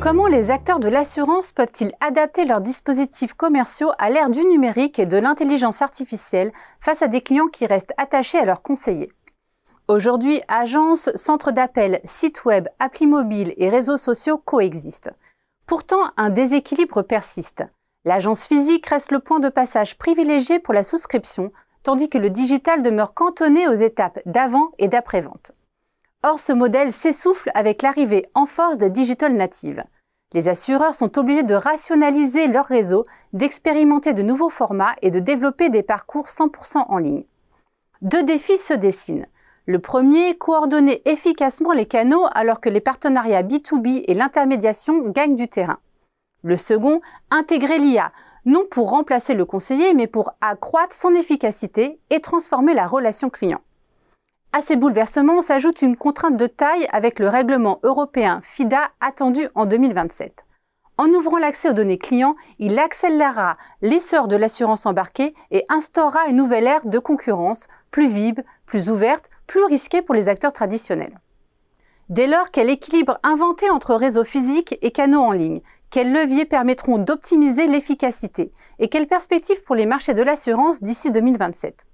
Comment les acteurs de l'assurance peuvent-ils adapter leurs dispositifs commerciaux à l'ère du numérique et de l'intelligence artificielle face à des clients qui restent attachés à leurs conseillers? Aujourd'hui, agences, centres d'appel, sites web, applis mobiles et réseaux sociaux coexistent. Pourtant, un déséquilibre persiste. L'agence physique reste le point de passage privilégié pour la souscription, tandis que le digital demeure cantonné aux étapes d'avant et d'après-vente. Or, ce modèle s'essouffle avec l'arrivée en force des digital natives. Les assureurs sont obligés de rationaliser leur réseau, d'expérimenter de nouveaux formats et de développer des parcours 100% en ligne. Deux défis se dessinent. Le premier, coordonner efficacement les canaux alors que les partenariats B2B et l'intermédiation gagnent du terrain. Le second, intégrer l'IA, non pour remplacer le conseiller, mais pour accroître son efficacité et transformer la relation client. À ces bouleversements s'ajoute une contrainte de taille avec le règlement européen FIDA attendu en 2027. En ouvrant l'accès aux données clients, il accélérera l'essor de l'assurance embarquée et instaurera une nouvelle ère de concurrence, plus vive, plus ouverte, plus risquée pour les acteurs traditionnels. Dès lors, quel équilibre inventer entre réseaux physiques et canaux en ligne? Quels leviers permettront d'optimiser l'efficacité? Et quelles perspectives pour les marchés de l'assurance d'ici 2027?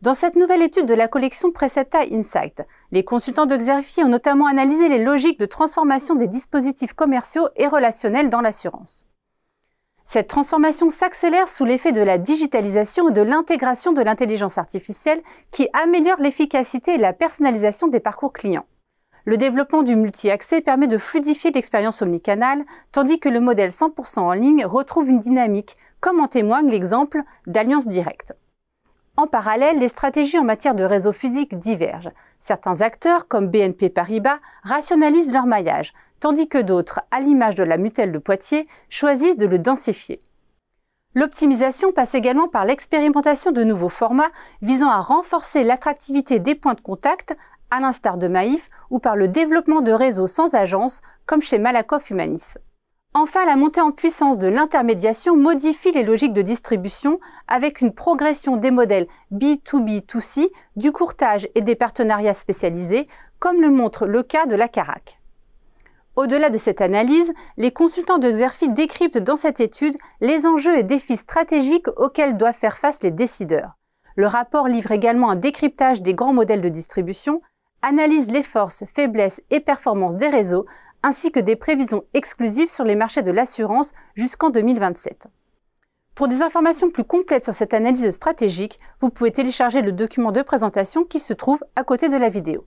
Dans cette nouvelle étude de la collection Precepta Insight, les consultants de Xerfi ont notamment analysé les logiques de transformation des dispositifs commerciaux et relationnels dans l'assurance. Cette transformation s'accélère sous l'effet de la digitalisation et de l'intégration de l'intelligence artificielle qui améliore l'efficacité et la personnalisation des parcours clients. Le développement du multi-accès permet de fluidifier l'expérience omnicanale, tandis que le modèle 100% en ligne retrouve une dynamique, comme en témoigne l'exemple d'Alliance Directe. En parallèle, les stratégies en matière de réseau physique divergent. Certains acteurs, comme BNP Paribas, rationalisent leur maillage, tandis que d'autres, à l'image de la Mutuelle de Poitiers, choisissent de le densifier. L'optimisation passe également par l'expérimentation de nouveaux formats visant à renforcer l'attractivité des points de contact, à l'instar de Maïf, ou par le développement de réseaux sans agence, comme chez Malakoff Humanis. Enfin, la montée en puissance de l'intermédiation modifie les logiques de distribution avec une progression des modèles B2B2C, du courtage et des partenariats spécialisés, comme le montre le cas de la Carac. Au-delà de cette analyse, les consultants de Xerfi décryptent dans cette étude les enjeux et défis stratégiques auxquels doivent faire face les décideurs. Le rapport livre également un décryptage des grands modèles de distribution, analyse les forces, faiblesses et performances des réseaux, ainsi que des prévisions exclusives sur les marchés de l'assurance jusqu'en 2027. Pour des informations plus complètes sur cette analyse stratégique, vous pouvez télécharger le document de présentation qui se trouve à côté de la vidéo.